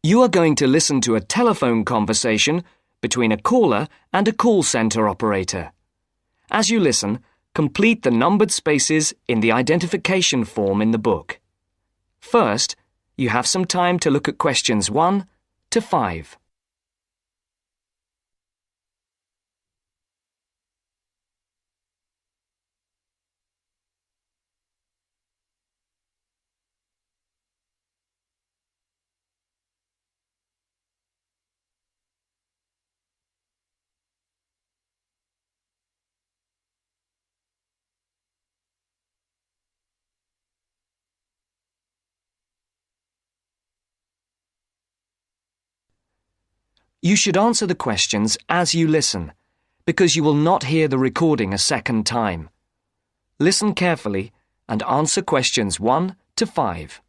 You are going to listen to a telephone conversation between a caller and a call centre operator. As you listen, complete the numbered spaces in the identification form in the book. First, you have some time to look at questions 1 to 5. You should answer the questions as you listen, because you will not hear the recording a second time. Listen carefully and answer questions 1 to 5.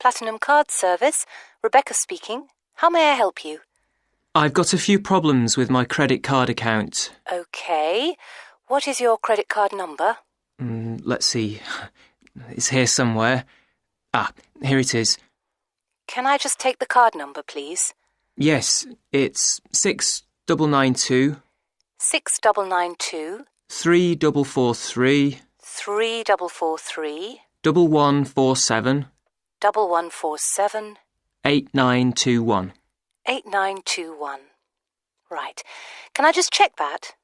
Platinum Card Service, Rebecca speaking. How may I help you? I've got a few problems with my credit card account. Okay. What is your credit card number? Let's see. It's here somewhere. Here it is. Can I just take the card number, please? Yes, it's 6992 6992 3443 3443 1147 1147 8921. 8921. Right. Can I just check that?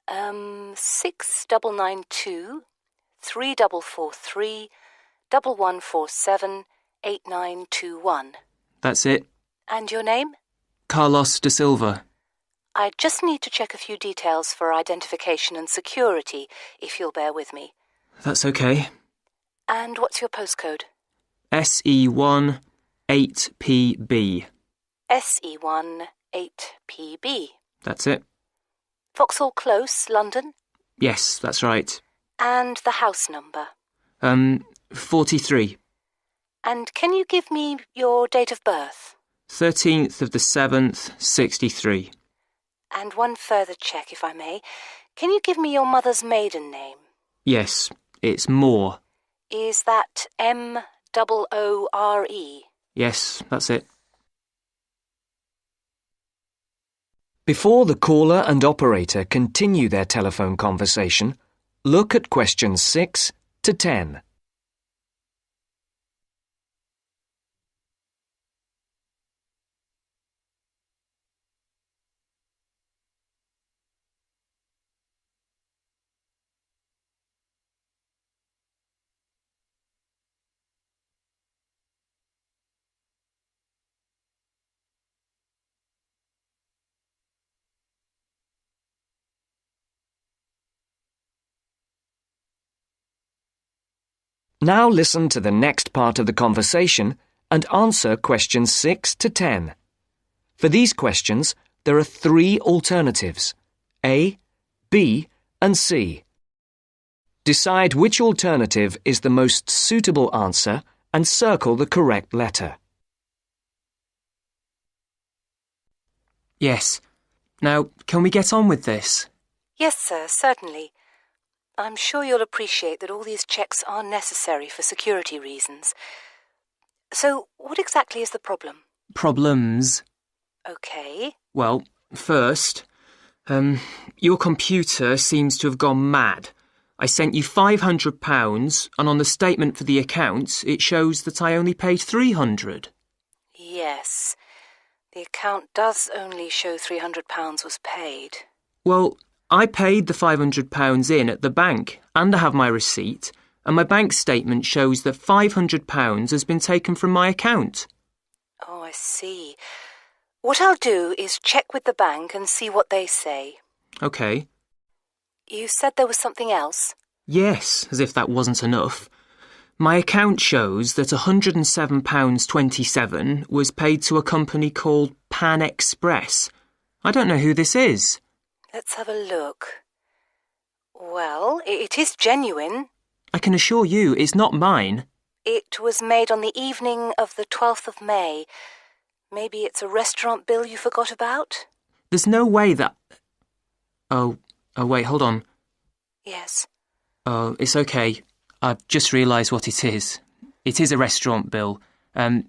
6992 3443 1147 8921. That's it. And your name? Carlos de Silva. I just need to check a few details for identification and security, if you'll bear with me. That's okay. And what's your postcode? SE1 8PB. SE1 8PB. That's it. Vauxhall Close, London? Yes, that's right. And the house number? 43. And can you give me your date of birth? 13th of the 7th, 63. And one further check, if I may. Can you give me your mother's maiden name? Yes, it's Moore. Is that Moore? Yes, that's it. Before the caller and operator continue their telephone conversation, look at questions 6 to 10. Now listen to the next part of the conversation and answer questions 6 to 10. For these questions, there are 3 alternatives: A, B, and C. Decide which alternative is the most suitable answer and circle the correct letter. Yes. Now, can we get on with this? Yes, sir, certainly. I'm sure you'll appreciate that all these checks are necessary for security reasons. So, what exactly is the problem? Problems? Okay. Well, first, your computer seems to have gone mad. I sent you £500 and on the statement for the account it shows that I only paid £300. Yes. The account does only show £300 was paid. Well, I paid the £500 in at the bank and I have my receipt, and my bank statement shows that £500 has been taken from my account. Oh, I see. What I'll do is check with the bank and see what they say. OK. You said there was something else? Yes, as if that wasn't enough. My account shows that £107.27 was paid to a company called Pan Express. I don't know who this is. Let's have a look. Well, it is genuine. I can assure you it's not mine. It was made on the evening of the 12th of May. Maybe it's a restaurant bill you forgot about? There's no way that... Oh, wait, hold on. Yes. Oh, it's okay. I've just realised what it is. It is a restaurant bill. The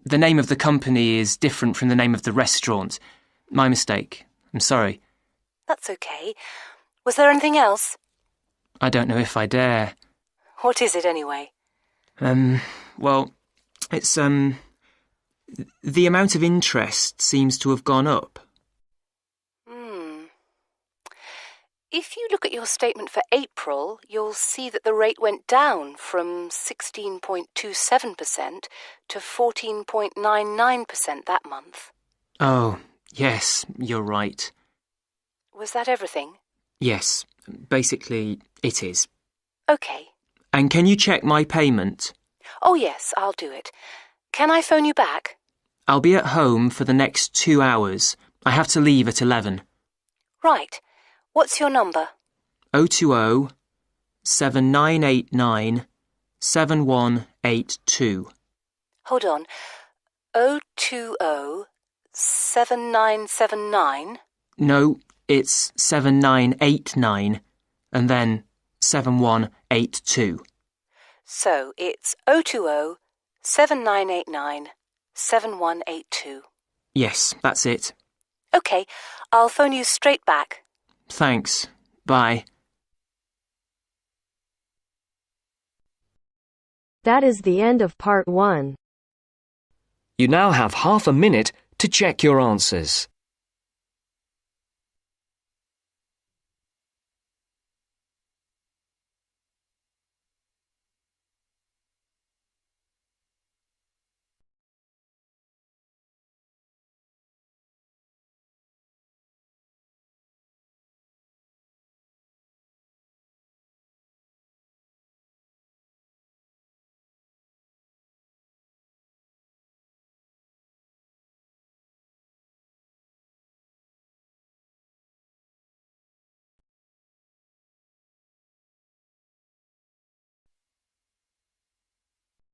name of the company is different from the name of the restaurant. My mistake. I'm sorry. That's okay. Was there anything else? I don't know if I dare. What is it anyway? Well, it's, the amount of interest seems to have gone up. If you look at your statement for April, you'll see that the rate went down from 16.27% to 14.99% that month. Oh, yes, you're right. Was that everything? Yes, basically it is. Okay. And can you check my payment? Oh yes, I'll do it. Can I phone you back? I'll be at home for the next 2 hours. I have to leave at 11. Right. What's your number? 020 7989 7182. Hold on. 020 7979? No, it's 7989 and then 7182. So it's 020 7989 7182. Yes, that's it. Okay, I'll phone you straight back. Thanks. Bye. That is the end of part 1. You now have half a minute to check your answers.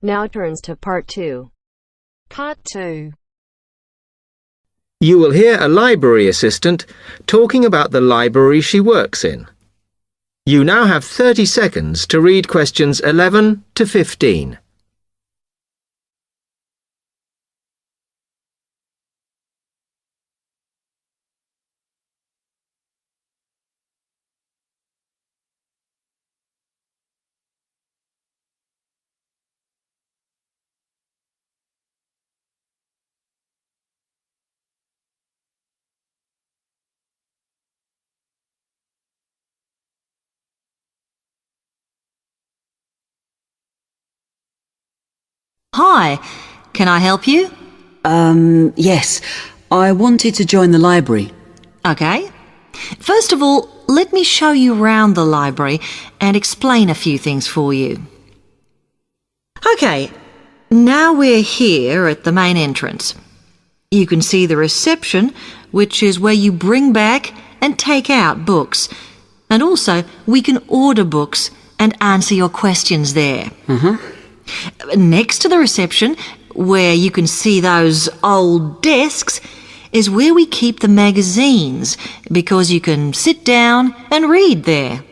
Now turns to part 2. Part 2. You will hear a library assistant talking about the library she works in. You now have 30 seconds to read questions 11 to 15. Hi, can I help you? Yes. I wanted to join the library. Okay. First of all, let me show you round the library and explain a few things for you. Okay, now we're here at the main entrance. You can see the reception, which is where you bring back and take out books. And also, we can order books and answer your questions there. Next to the reception, where you can see those old desks, is where we keep the magazines, because you can sit down and read there.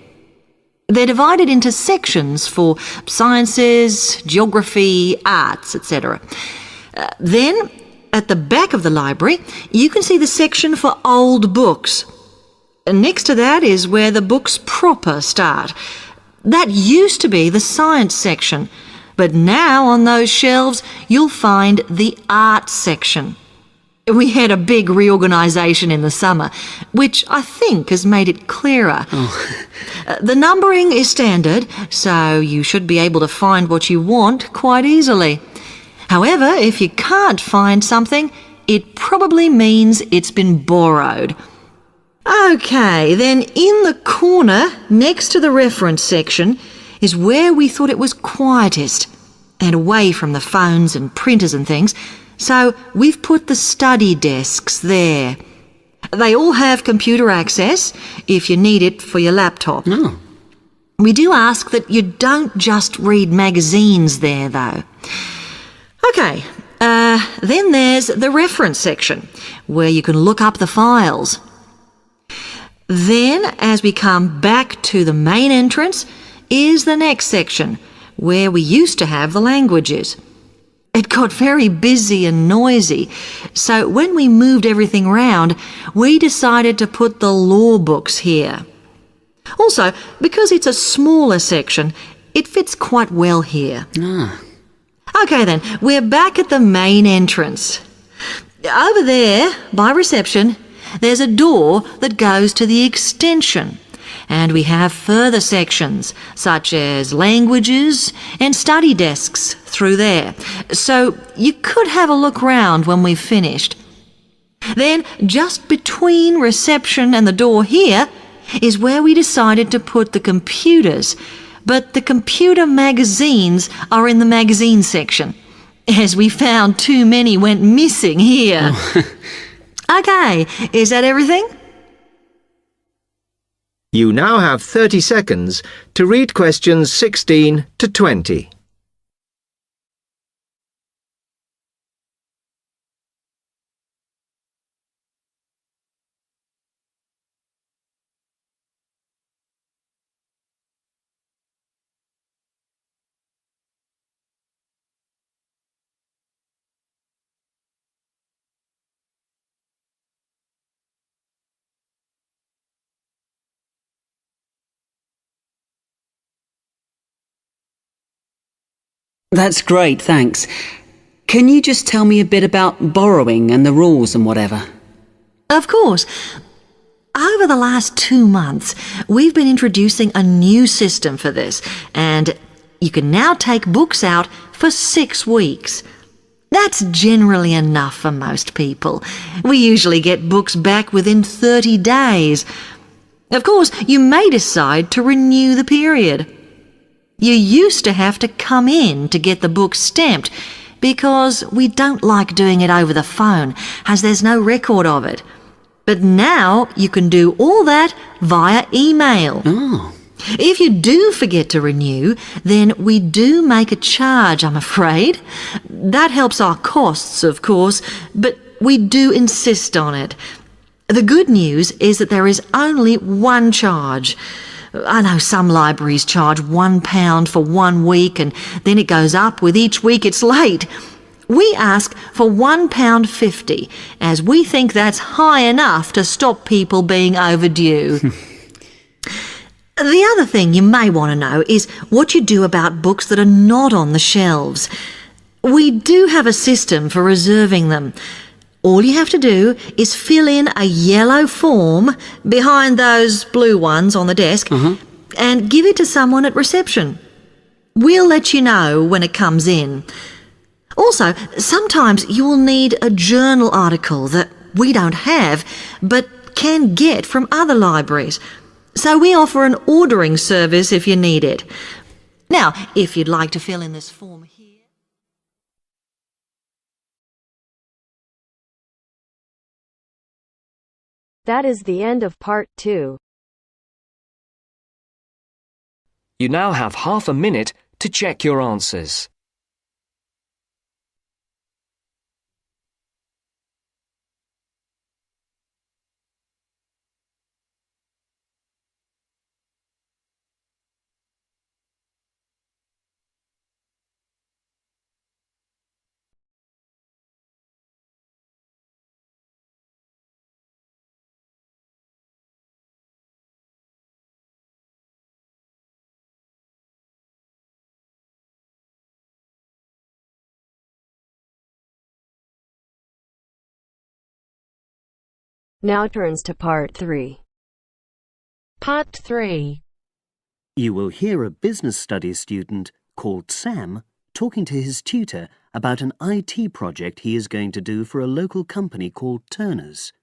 They're divided into sections for sciences, geography, arts, etc. Then, at the back of the library, you can see the section for old books. Next to that is where the books proper start. That used to be the science section, but now on those shelves you'll find the art section. We had a big reorganisation in the summer, which I think has made it clearer. The numbering is standard, so you should be able to find what you want quite easily. However, if you can't find something, it probably means it's been borrowed. Okay, then in the corner next to the reference section is where we thought it was quietest and away from the phones and printers and things, so we've put the study desks there. They all have computer access if you need it for your laptop. We do ask that you don't just read magazines there, though. Okay, then there's the reference section, where you can look up the files. Then, as we come back to the main entrance, is the next section, where we used to have the languages. It got very busy and noisy, so when we moved everything round, we decided to put the law books here. Also, because it's a smaller section, it fits quite well here. OK then, we're back at the main entrance. Over there, by reception, there's a door that goes to the extension. And we have further sections, such as languages and study desks through there. So you could have a look round when we've finished. Then, just between reception and the door here, is where we decided to put the computers. But the computer magazines are in the magazine section, as we found too many went missing here. OK, is that everything? You now have 30 seconds to read questions 16 to 20. That's great, thanks. Can you just tell me a bit about borrowing and the rules and whatever? Of course. Over the last 2 months, we've been introducing a new system for this, and you can now take books out for 6 weeks. That's generally enough for most people. We usually get books back within 30 days. Of course, you may decide to renew the period. You used to have to come in to get the book stamped because we don't like doing it over the phone, as there's no record of it. But now you can do all that via email. If you do forget to renew, then we do make a charge, I'm afraid. That helps our costs, of course, but we do insist on it. The good news is that there is only one charge. I know some libraries charge £1 for 1 week and then it goes up with each week it's late. We ask for £1.50 as we think that's high enough to stop people being overdue. The other thing you may want to know is what you do about books that are not on the shelves. We do have a system for reserving them. All you have to do is fill in a yellow form behind those blue ones on the desk and give it to someone at reception. We'll let you know when it comes in. Also, sometimes you will need a journal article that we don't have but can get from other libraries. So we offer an ordering service if you need it. Now, if you'd like to fill in this form here. That is the end of part 2. You now have half a minute to check your answers. Now turns to part 3. Part 3. You will hear a business studies student called Sam talking to his tutor about an IT project he is going to do for a local company called Turner's.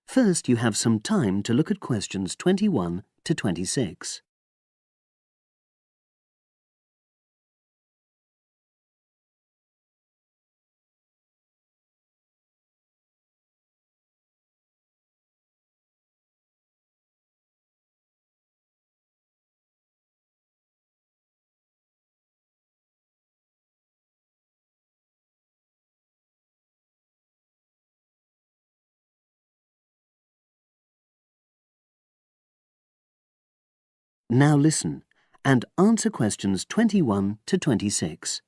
First, you have some time to look at questions 21 to 26. Now listen and answer questions 21 to 26.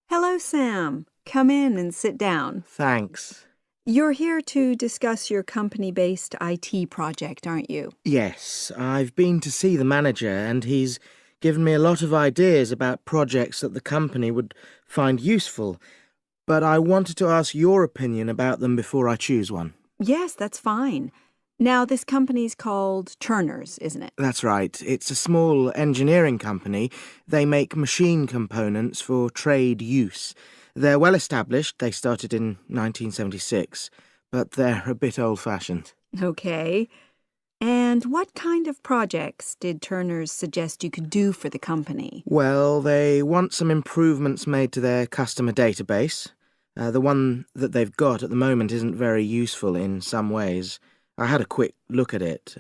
Hello, Sam. Come in and sit down. Thanks. You're here to discuss your company-based IT project, aren't you? Yes, I've been to see the manager and he's given me a lot of ideas about projects that the company would find useful, but I wanted to ask your opinion about them before I choose one. Yes, that's fine. Now, this company's called Turner's, isn't it? That's right. It's a small engineering company. They make machine components for trade use. They're well established. They started in 1976, but they're a bit old-fashioned. Okay. And what kind of projects did Turner's suggest you could do for the company? Well, they want some improvements made to their customer database. The one that they've got at the moment isn't very useful in some ways. I had a quick look at it.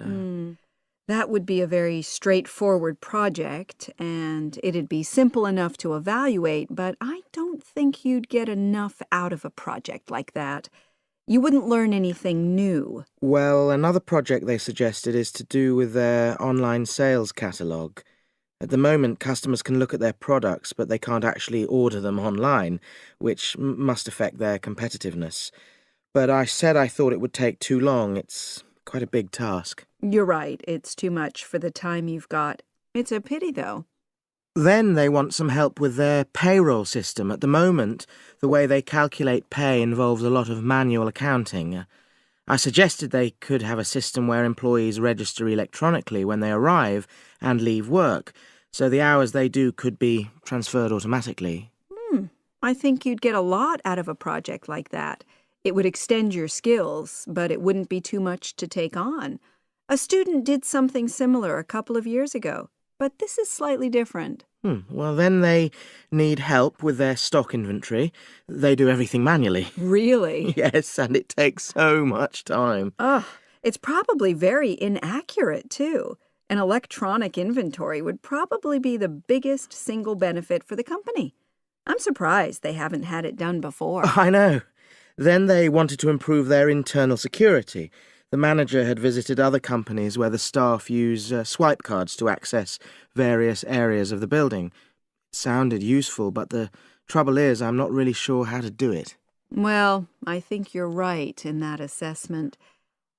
That would be a very straightforward project, and it'd be simple enough to evaluate, but I don't think you'd get enough out of a project like that. You wouldn't learn anything new. Well, another project they suggested is to do with their online sales catalogue. At the moment, customers can look at their products, but they can't actually order them online, which must affect their competitiveness. But I said I thought it would take too long. It's quite a big task. You're right. It's too much for the time you've got. It's a pity, though. Then they want some help with their payroll system. At the moment, the way they calculate pay involves a lot of manual accounting. I suggested they could have a system where employees register electronically when they arrive and leave work, so the hours they do could be transferred automatically. I think you'd get a lot out of a project like that. It would extend your skills, but it wouldn't be too much to take on. A student did something similar a couple of years ago, but this is slightly different. Well, then they need help with their stock inventory. They do everything manually. Really? Yes, and it takes so much time. It's probably very inaccurate, too. An electronic inventory would probably be the biggest single benefit for the company. I'm surprised they haven't had it done before. I know. Then they wanted to improve their internal security. The manager had visited other companies where the staff use swipe cards to access various areas of the building. It sounded useful, but the trouble is I'm not really sure how to do it. Well, I think you're right in that assessment.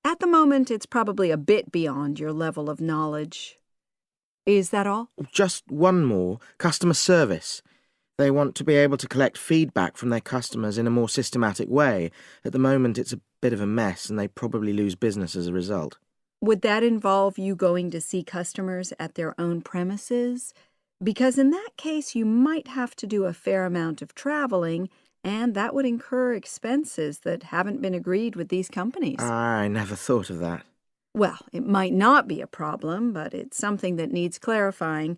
At the moment, it's probably a bit beyond your level of knowledge. Is that all? Just one more. Customer service. They want to be able to collect feedback from their customers in a more systematic way. At the moment, it's a bit of a mess, and they probably lose business as a result. Would that involve you going to see customers at their own premises? Because in that case, you might have to do a fair amount of traveling, and that would incur expenses that haven't been agreed with these companies. I never thought of that. Well, it might not be a problem, but it's something that needs clarifying.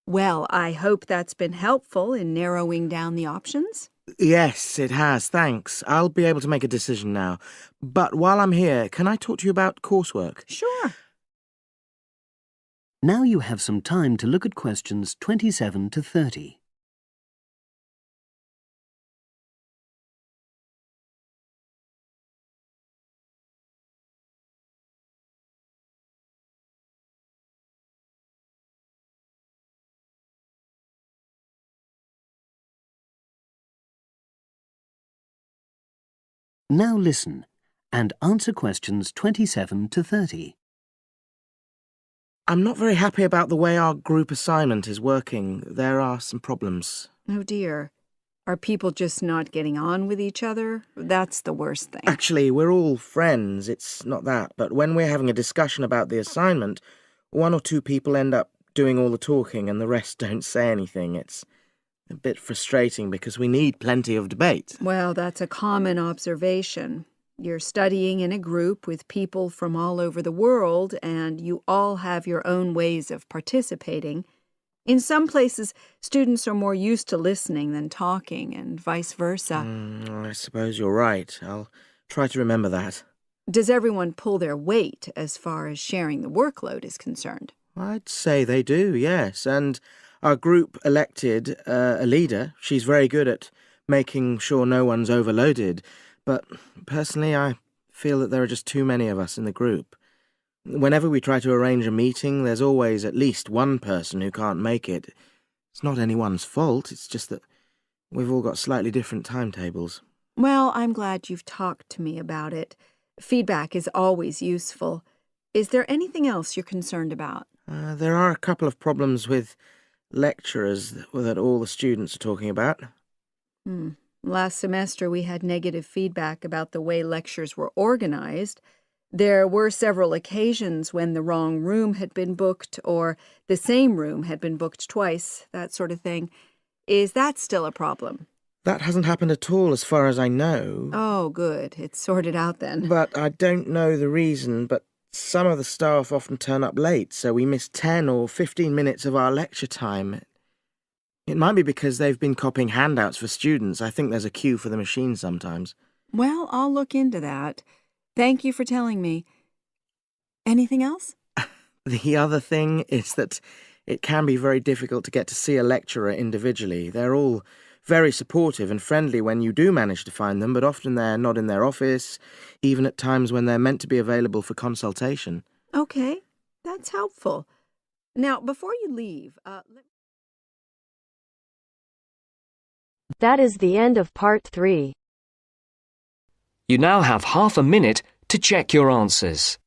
Well, I hope that's been helpful in narrowing down the options. Yes, it has, thanks. I'll be able to make a decision now. But while I'm here, can I talk to you about coursework? Sure. Now you have some time to look at questions 27 to 30. Now listen and answer questions 27 to 30. I'm not very happy about the way our group assignment is working. There are some problems. Oh, dear. Are people just not getting on with each other? That's the worst thing. Actually, we're all friends. It's not that. But when we're having a discussion about the assignment, one or two people end up doing all the talking and the rest don't say anything. It's a bit frustrating because we need plenty of debate. Well, that's a common observation. You're studying in a group with people from all over the world, and you all have your own ways of participating. In some places, students are more used to listening than talking, and vice versa. I suppose you're right. I'll try to remember that. Does everyone pull their weight as far as sharing the workload is concerned? I'd say they do, yes. And our group elected a leader. She's very good at making sure no one's overloaded. But personally, I feel that there are just too many of us in the group. Whenever we try to arrange a meeting, there's always at least one person who can't make it. It's not anyone's fault, it's just that we've all got slightly different timetables. Well, I'm glad you've talked to me about it. Feedback is always useful. Is there anything else you're concerned about? There are a couple of problems with lecturers that all the students are talking about. Last semester we had negative feedback about the way lectures were organized. There were several occasions when the wrong room had been booked or the same room had been booked twice, that sort of thing. Is that still a problem? That hasn't happened at all as far as I know. Oh, good. It's sorted out then. But I don't know the reason, but some of the staff often turn up late, so we miss 10 or 15 minutes of our lecture time. It might be because they've been copying handouts for students. I think there's a queue for the machine sometimes. Well, I'll look into that. Thank you for telling me. Anything else? The other thing is that it can be very difficult to get to see a lecturer individually. They're all very supportive and friendly when you do manage to find them, but often they're not in their office, even at times when they're meant to be available for consultation. Okay, that's helpful. Now, before you leave, That is the end of part 3. You now have half a minute to check your answers.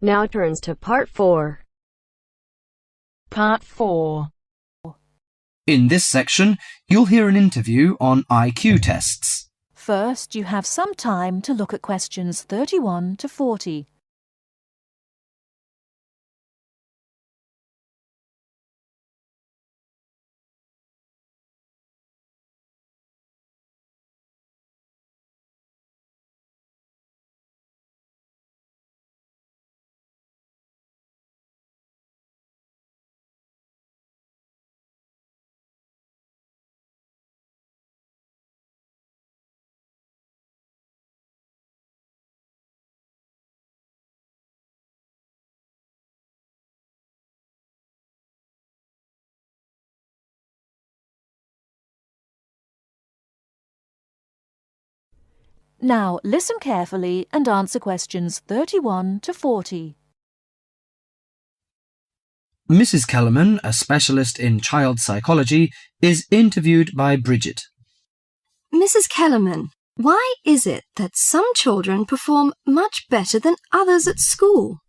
Now turns to part 4. Part 4. In this section, you'll hear an interview on IQ tests. First, you have some time to look at questions 31 to 40. Now, listen carefully and answer questions 31 to 40. Mrs. Kellerman, a specialist in child psychology, is interviewed by Bridget. Mrs. Kellerman, why is it that some children perform much better than others at school?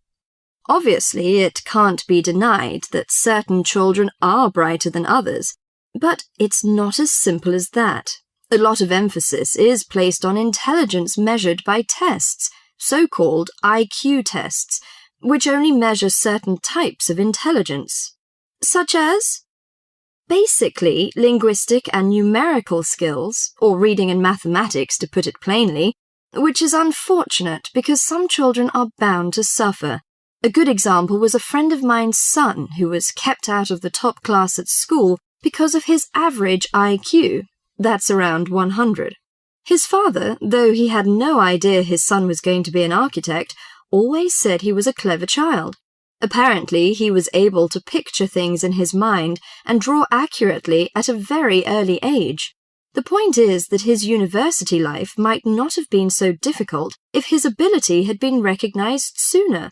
Obviously, it can't be denied that certain children are brighter than others, but it's not as simple as that. A lot of emphasis is placed on intelligence measured by tests, so-called IQ tests, which only measure certain types of intelligence, such as basically linguistic and numerical skills, or reading and mathematics to put it plainly, which is unfortunate because some children are bound to suffer. A good example was a friend of mine's son who was kept out of the top class at school because of his average IQ. That's around 100. His father, though he had no idea his son was going to be an architect, always said he was a clever child. Apparently, he was able to picture things in his mind and draw accurately at a very early age. The point is that his university life might not have been so difficult if his ability had been recognized sooner.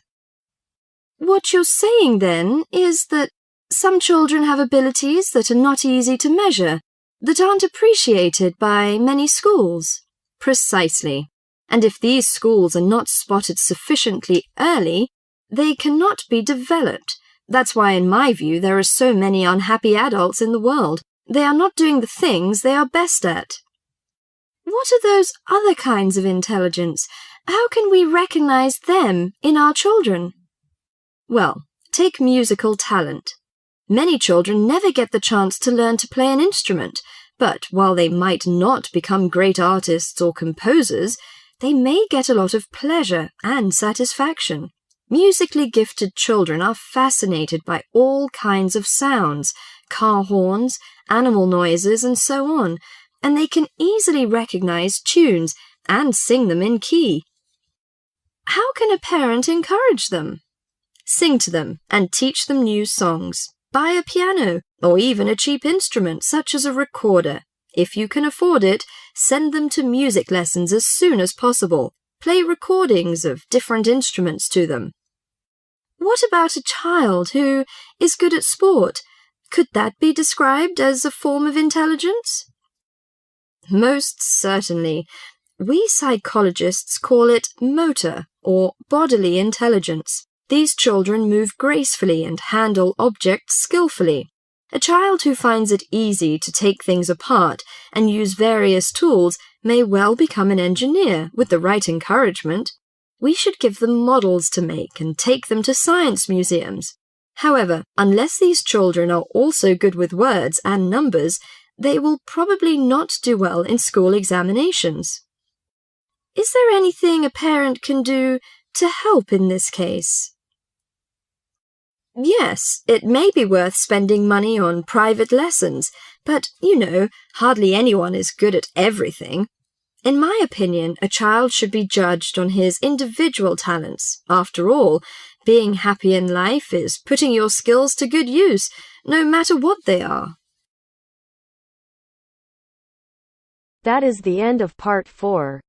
What you're saying, then, is that some children have abilities that are not easy to measure, that aren't appreciated by many schools. Precisely. And if these schools are not spotted sufficiently early, they cannot be developed. That's why, in my view, there are so many unhappy adults in the world. They are not doing the things they are best at. What are those other kinds of intelligence? How can we recognize them in our children? Well, take musical talent. Many children never get the chance to learn to play an instrument, but while they might not become great artists or composers, they may get a lot of pleasure and satisfaction. Musically gifted children are fascinated by all kinds of sounds, car horns, animal noises, and so on, and they can easily recognize tunes and sing them in key. How can a parent encourage them? Sing to them and teach them new songs. Buy a piano or even a cheap instrument such as a recorder. If you can afford it, send them to music lessons as soon as possible. Play recordings of different instruments to them. What about a child who is good at sport? Could that be described as a form of intelligence? Most certainly. We psychologists call it motor or bodily intelligence. These children move gracefully and handle objects skillfully. A child who finds it easy to take things apart and use various tools may well become an engineer with the right encouragement. We should give them models to make and take them to science museums. However, unless these children are also good with words and numbers, they will probably not do well in school examinations. Is there anything a parent can do to help in this case? Yes, it may be worth spending money on private lessons, but, hardly anyone is good at everything. In my opinion, a child should be judged on his individual talents. After all, being happy in life is putting your skills to good use, no matter what they are. That is the end of part 4.